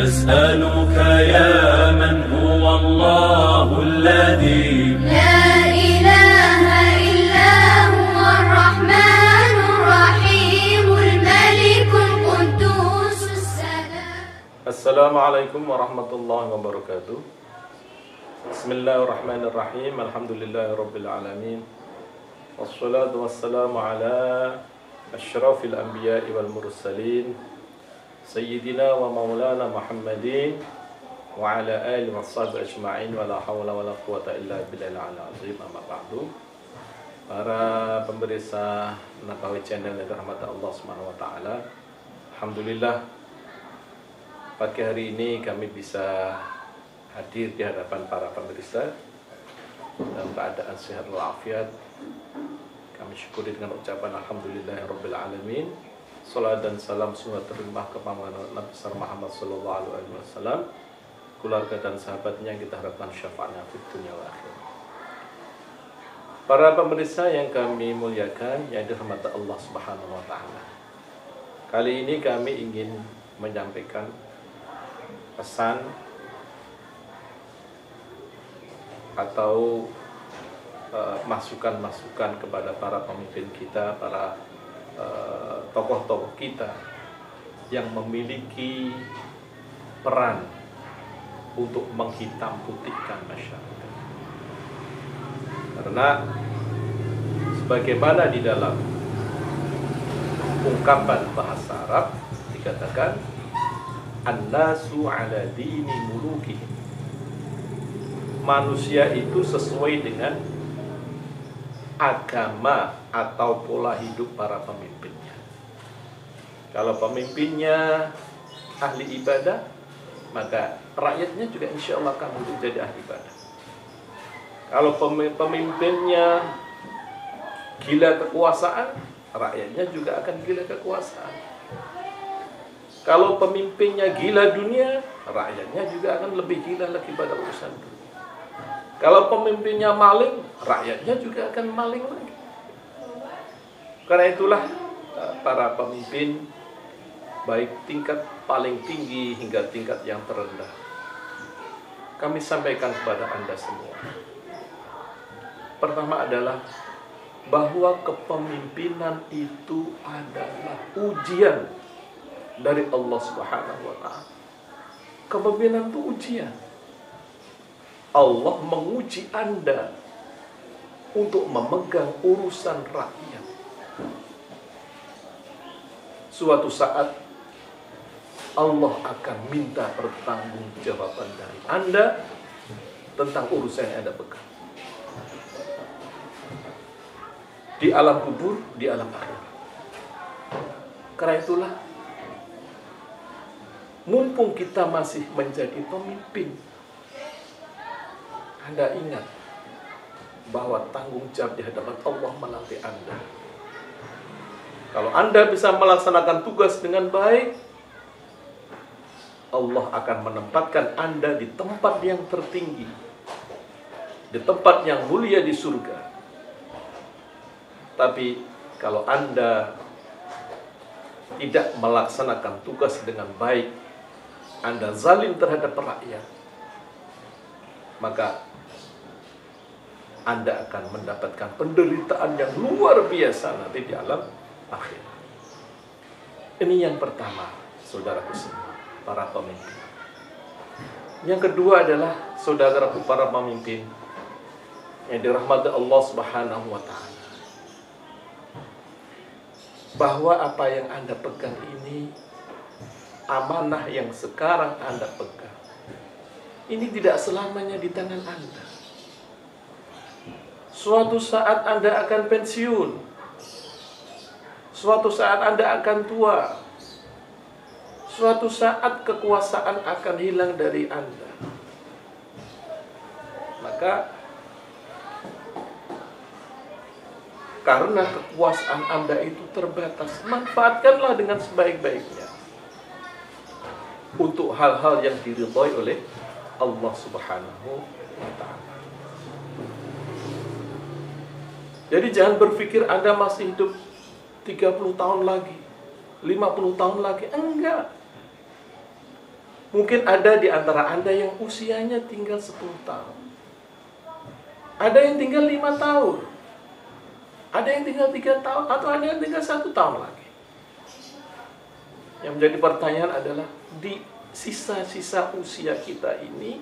أسألك يا من هو الله الذي لا إله إلا هو الرحمن الرحيم الملك القدوس السلام. السلام عليكم ورحمة الله وبركاته. بسم الله الرحمن الرحيم. الحمد لله رب العالمين. والصلاة والسلام على أشرف الأنبياء والمرسلين سيدنا ومولانا محمد وعلى آله وصحبه أجمعين ولا حول ولا قوة إلا بالله العظيم. أما بعد. Para pemirsa Nabawi Channel yang dirahmati Allah Subhanahu wa taala. Alhamdulillah pagi hari ini kami bisa hadir di hadapan para pemirsa dalam keadaan sehat walafiat. Kami syukuri dengan ucapan alhamdulillahirabbil alamin. Salat dan salam semoga terlimpah kepada Nabi besar Muhammad sallallahu alaihi wasallam, keluarga dan sahabatnya yang kita harapkan syafaatnya di dunia wal akhirat. Para pemirsa yang kami muliakan, yang dirahmati Allah Subhanahu wa taala. Kali ini kami ingin menyampaikan pesan atau masukan-masukan kepada para pemimpin kita, para tokoh-tokoh kita yang memiliki peran untuk menghitam putihkan masyarakat. Karena sebagaimana di dalam ungkapan bahasa Arab dikatakan an-nasu ala dini mulukihim. Manusia itu sesuai dengan agama atau pola hidup para pemimpinnya. Kalau pemimpinnya ahli ibadah, maka rakyatnya juga insya Allah akan untuk jadi ahli ibadah. Kalau pemimpinnya gila kekuasaan, rakyatnya juga akan gila kekuasaan. Kalau pemimpinnya gila dunia, rakyatnya juga akan lebih gila lagi pada urusan dunia. Kalau pemimpinnya maling, rakyatnya juga akan maling lagi. Karena itulah para pemimpin, baik tingkat paling tinggi hingga tingkat yang terendah, kami sampaikan kepada Anda semua. Pertama adalah bahwa kepemimpinan itu adalah ujian dari Allah Subhanahu wa taala. Kepemimpinan itu ujian. Allah menguji Anda untuk memegang urusan rakyat. Suatu saat Allah akan minta pertanggungjawaban dari Anda tentang urusan yang Anda pegang. Di alam kubur, di alam akhirat. Karena itulah, mumpung kita masih menjadi pemimpin, Anda ingat bahwa tanggung jawab di hadapan Allah menanti Anda. Kalau Anda bisa melaksanakan tugas dengan baik, Allah akan menempatkan Anda di tempat yang tertinggi, di tempat yang mulia di surga. Tapi kalau Anda tidak melaksanakan tugas dengan baik, Anda zalim terhadap rakyat, maka Anda akan mendapatkan penderitaan yang luar biasa nanti di alam akhirat. Ini yang pertama, saudaraku semua, para pemimpin. Yang kedua adalah saudaraku para pemimpin yang dirahmati Allah Subhanahu wa taala, bahwa apa yang Anda pegang ini, amanah yang sekarang Anda pegang, ini tidak selamanya di tangan Anda. Suatu saat Anda akan pensiun. Suatu saat Anda akan tua. Suatu saat kekuasaan akan hilang dari Anda. Maka karena kekuasaan Anda itu terbatas, manfaatkanlah dengan sebaik-baiknya untuk hal-hal yang diridhai oleh Allah Subhanahu wa taala. Jadi jangan berpikir Anda masih hidup 30 tahun lagi, 50 tahun lagi. Enggak. Mungkin ada di antara Anda yang usianya tinggal 10 tahun. Ada yang tinggal 5 tahun. Ada yang tinggal 3 tahun. Atau ada yang tinggal 1 tahun lagi. Yang menjadi pertanyaan adalah, di sisa-sisa usia kita ini,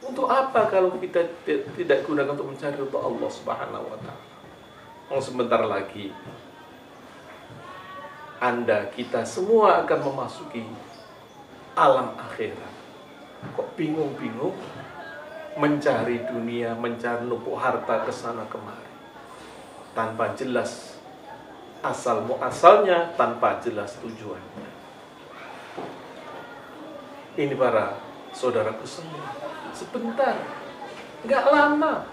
untuk apa kalau kita tidak gunakan untuk mencari ridha Allah Subhanahu wa Ta'ala? Sebentar lagi Anda, kita semua akan memasuki alam akhirat. Kok bingung-bingung mencari dunia, mencari numpuk harta kesana kemari, tanpa jelas asal muasalnya, tanpa jelas tujuannya. Ini para saudaraku semua, sebentar, nggak lama.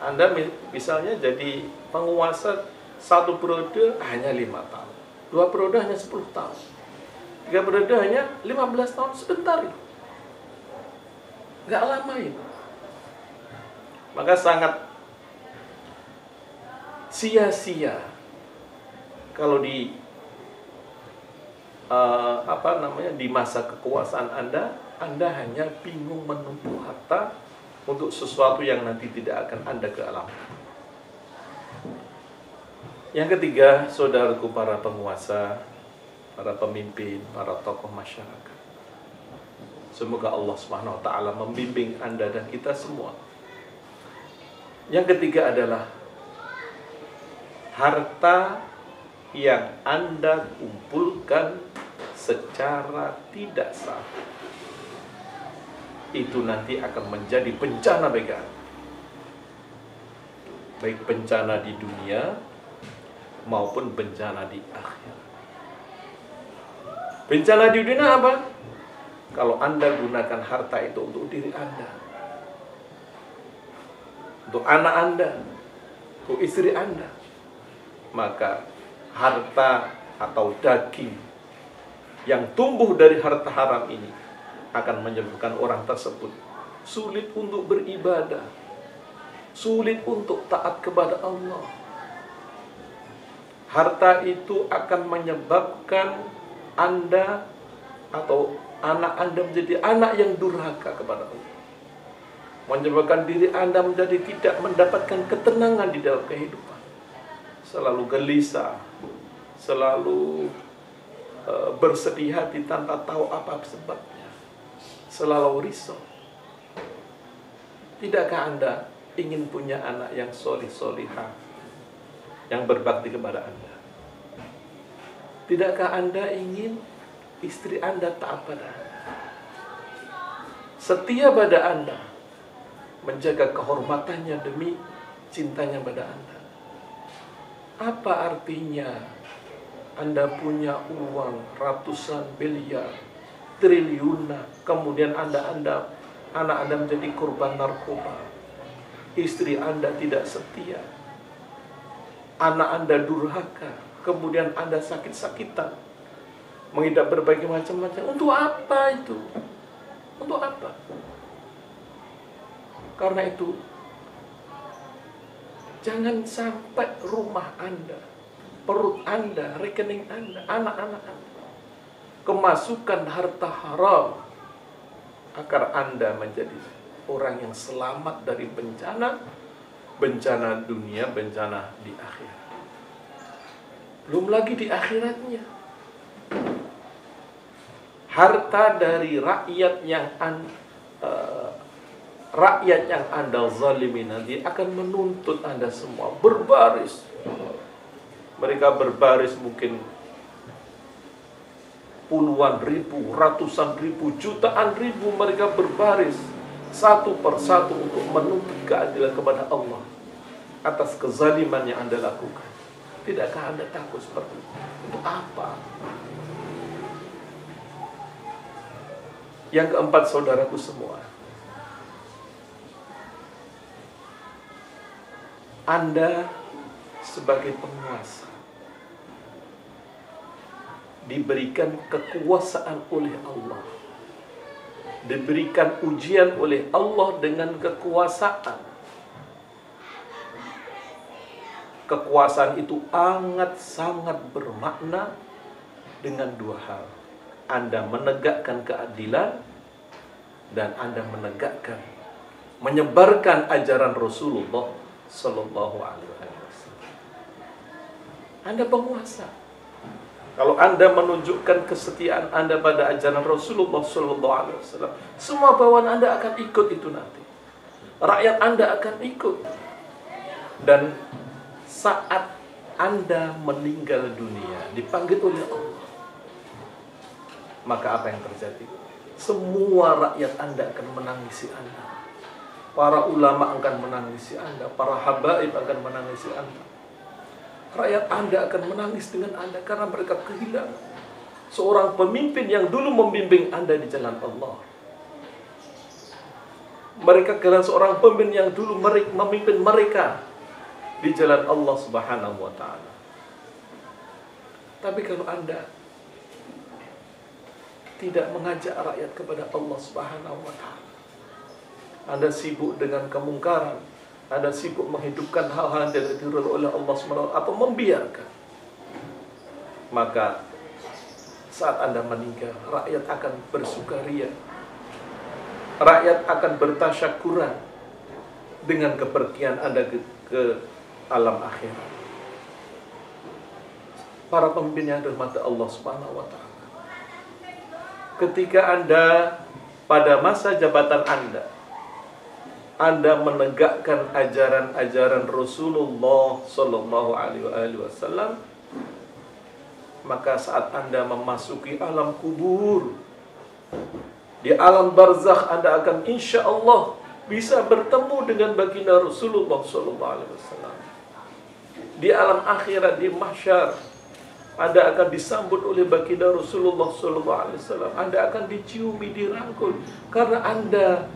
Anda misalnya jadi penguasa 1 periode hanya 5 tahun, 2 periode hanya 10 tahun, 3 periode hanya 15 tahun, sebentar itu. Nggak lama itu. Maka sangat sia-sia kalau di di masa kekuasaan Anda hanya bingung menumpuk harta untuk sesuatu yang nanti tidak akan Anda kealami. Yang ketiga, saudaraku para penguasa, para pemimpin, para tokoh masyarakat, semoga Allah Subhanahu wa Ta'ala membimbing Anda dan kita semua. Yang ketiga adalah harta yang Anda kumpulkan secara tidak sah, itu nanti akan menjadi bencana bagi Anda. Baik bencana di dunia maupun bencana di akhirat. Bencana di dunia apa? Kalau Anda gunakan harta itu untuk diri Anda, untuk anak Anda, untuk istri Anda, maka harta atau daging yang tumbuh dari harta haram ini akan menyebabkan orang tersebut sulit untuk beribadah, sulit untuk taat kepada Allah. Harta itu akan menyebabkan Anda atau anak Anda menjadi anak yang durhaka kepada Allah, menyebabkan diri Anda menjadi tidak mendapatkan ketenangan di dalam kehidupan, selalu gelisah, selalu bersedih hati tanpa tahu apa sebabnya, selalu risau. Tidakkah Anda ingin punya anak yang solih-solihah, yang berbakti kepada Anda? Tidakkah Anda ingin istri Anda taat pada Anda, setia pada Anda, menjaga kehormatannya demi cintanya pada Anda? Apa artinya Anda punya uang ratusan miliar, triliunan, kemudian anak Anda menjadi korban narkoba, istri Anda tidak setia, anak Anda durhaka, kemudian Anda sakit-sakitan, mengidap berbagai macam-macam. Untuk apa itu? Untuk apa? Karena itu, jangan sampai rumah Anda, perut Anda, rekening Anda, anak-anak Anda kemasukan harta haram, agar Anda menjadi orang yang selamat dari bencana dunia, bencana di akhirat. Belum lagi di akhiratnya, harta dari rakyat yang Anda zalimi nanti akan menuntut Anda semua berbaris. Mereka berbaris mungkin puluhan ribu, ratusan ribu, jutaan ribu, mereka berbaris satu persatu untuk menuntut keadilan kepada Allah atas kezaliman yang Anda lakukan. Tidakkah Anda takut seperti itu? Untuk apa? Yang keempat, saudaraku semua, Anda sebagai penguasa diberikan kekuasaan oleh Allah, diberikan ujian oleh Allah dengan kekuasaan. Kekuasaan itu sangat bermakna dengan dua hal. Anda menegakkan keadilan dan Anda menyebarkan ajaran Rasulullah Sallallahu Alaihi Wasallam. Anda penguasa. Kalau Anda menunjukkan kesetiaan Anda pada ajaran Rasulullah Sallallahu Alaihi Wasallam, semua bawahan Anda akan ikut itu nanti. Rakyat Anda akan ikut. Dan saat Anda meninggal dunia, dipanggil oleh Allah, maka apa yang terjadi? Semua rakyat Anda akan menangisi Anda. Para ulama akan menangisi Anda. Para habaib akan menangisi Anda. Rakyat Anda akan menangis dengan Anda karena mereka kehilangan seorang pemimpin yang dulu membimbing Anda di jalan Allah. Mereka kehilangan seorang pemimpin yang dulu memimpin mereka di jalan Allah Subhanahu wa Ta'ala. Tapi kalau Anda tidak mengajak rakyat kepada Allah Subhanahu wa Ta'ala, Anda sibuk dengan kemungkaran, Anda sibuk menghidupkan hal-hal yang tidak diridhoi oleh Allah Subhanahu wa Ta'ala, atau membiarkan, maka saat Anda meninggal, rakyat akan bersukaria, rakyat akan bertasyakuran dengan kepergian Anda ke alam akhirat. Para pemimpin yang dirahmati Allah Subhanahu wa Ta'ala, ketika Anda pada masa jabatan Anda menegakkan ajaran-ajaran Rasulullah Sallallahu Alaihi Wasallam, maka saat Anda memasuki alam kubur, di alam barzakh, Anda akan insya Allah bisa bertemu dengan baginda Rasulullah Sallallahu Alaihi Wasallam. Di alam akhirat, di mahsyar, Anda akan disambut oleh baginda Rasulullah Sallallahu Alaihi Wasallam. Anda akan diciumi, dirangkul, karena Anda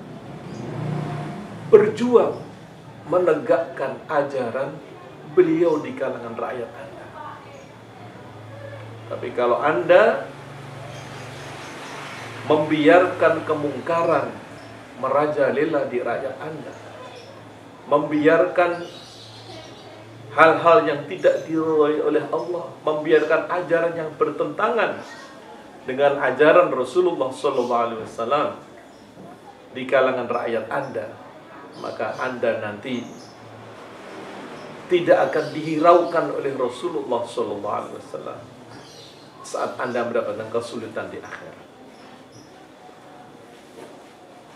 berjuang menegakkan ajaran beliau di kalangan rakyat Anda. Tapi kalau Anda membiarkan kemungkaran merajalela di rakyat Anda, membiarkan hal-hal yang tidak diridhoi oleh Allah, membiarkan ajaran yang bertentangan dengan ajaran Rasulullah SAW di kalangan rakyat Anda, maka Anda nanti tidak akan dihiraukan oleh Rasulullah SAW saat Anda mendapatkan kesulitan di akhirat.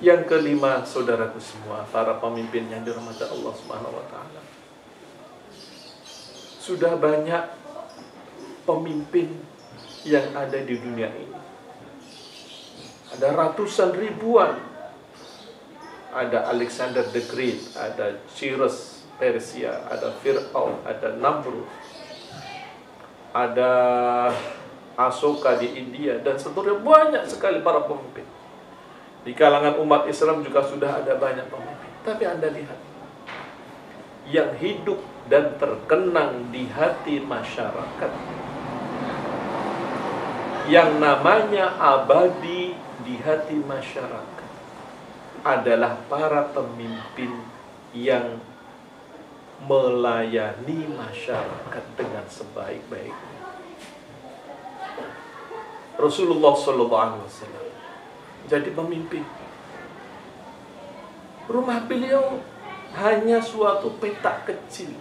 Yang kelima, saudaraku semua, para pemimpin yang dirahmati Allah Subhanahu wa Ta'ala, sudah banyak pemimpin yang ada di dunia ini. Ada ratusan ribuan. Ada Alexander the Great, ada Cyrus Persia, ada Fir'aun, ada Namrud, ada Asoka di India, dan seterusnya. Banyak sekali para pemimpin. Di kalangan umat Islam juga sudah ada banyak pemimpin. Tapi Anda lihat, yang hidup dan terkenang di hati masyarakat, yang namanya abadi di hati masyarakat, adalah para pemimpin yang melayani masyarakat dengan sebaik-baiknya. Rasulullah SAW jadi pemimpin. Rumah beliau hanya suatu petak kecil,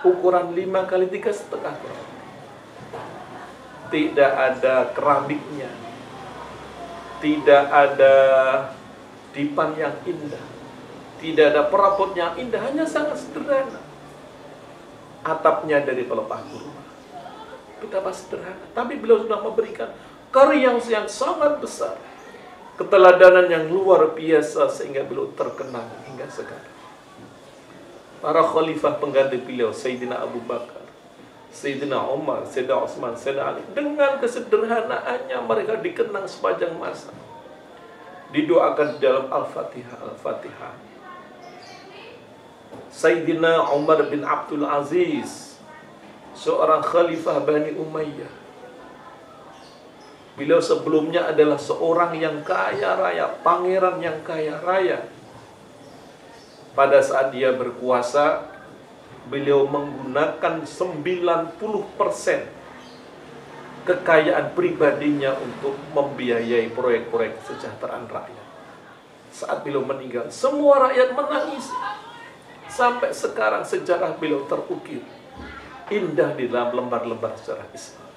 ukuran 5 kali 3,5. Tidak ada keramiknya, tidak ada dipan yang indah, tidak ada perabot yang indah, hanya sangat sederhana. Atapnya dari pelepah kurma, betapa sederhana. Tapi beliau sudah memberikan karya yang sangat besar, keteladanan yang luar biasa, sehingga beliau terkenal hingga sekarang. Para khalifah pengganti beliau, Sayyidina Abu Bakar, Sayyidina Umar, Sayyidina Utsman, Sayyidina Ali, dengan kesederhanaannya mereka dikenang sepanjang masa. Didoakan dalam Al-Fatihah, Al-Fatihah. Sayyidina Umar bin Abdul Aziz, seorang khalifah Bani Umayyah. Beliau sebelumnya adalah seorang yang kaya raya, pangeran yang kaya raya. Pada saat dia berkuasa, beliau menggunakan 90% kekayaan pribadinya untuk membiayai proyek-proyek kesejahteraan rakyat. Saat beliau meninggal, semua rakyat menangis. Sampai sekarang sejarah beliau terukir indah di dalam lembar-lembar sejarah Islam.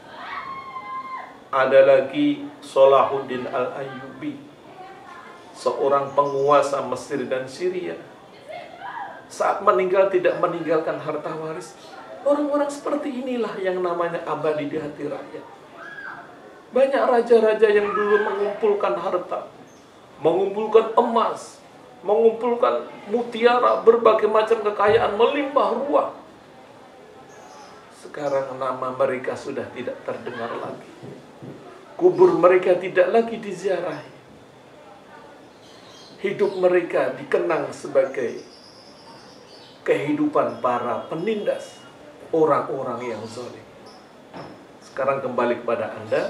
Ada lagi Salahuddin Al-Ayyubi, seorang penguasa Mesir dan Syria. Saat meninggal tidak meninggalkan harta waris. Orang-orang seperti inilah yang namanya abadi di hati rakyat. Banyak raja-raja yang dulu mengumpulkan harta, mengumpulkan emas, mengumpulkan mutiara, berbagai macam kekayaan melimpah ruah. Sekarang nama mereka sudah tidak terdengar lagi. Kubur mereka tidak lagi diziarahi. Hidup mereka dikenang sebagai kehidupan para penindas, orang-orang yang zalim. Sekarang kembali kepada Anda.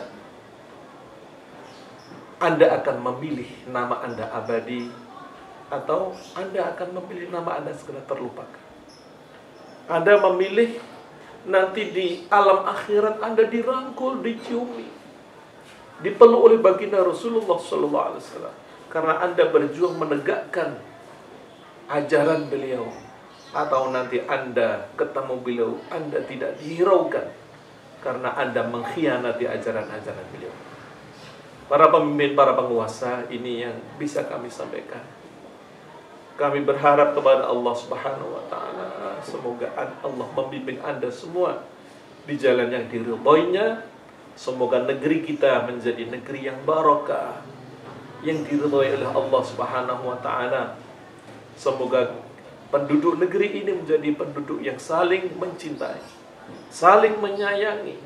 Anda akan memilih nama Anda abadi, atau Anda akan memilih nama Anda segera terlupakan. Anda memilih nanti di alam akhirat Anda dirangkul, diciumi, dipeluk oleh baginda Rasulullah SAW, karena Anda berjuang menegakkan ajaran beliau. Atau nanti Anda ketemu beliau, Anda tidak dihiraukan karena Anda mengkhianati ajaran-ajaran beliau. Para pemimpin, para penguasa, ini yang bisa kami sampaikan. Kami berharap kepada Allah Subhanahu wa Ta'ala, semoga Allah membimbing Anda semua di jalan yang diridhoinya. Semoga negeri kita menjadi negeri yang barokah, yang diridhoi oleh Allah Subhanahu wa Ta'ala. Semoga penduduk negeri ini menjadi penduduk yang saling mencintai, saling menyayangi,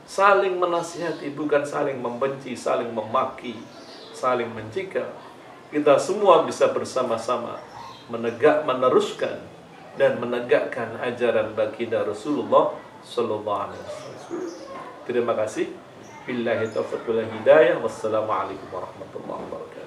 saling menasihati, bukan saling membenci, saling memaki, saling mencikal. Kita semua bisa bersama-sama meneruskan dan menegakkan ajaran baginda Rasulullah sallallahu alaihi wasallam. Terima kasih. Billahi taufiq wal hidayah. Wassalamualaikum warahmatullahi wabarakatuh.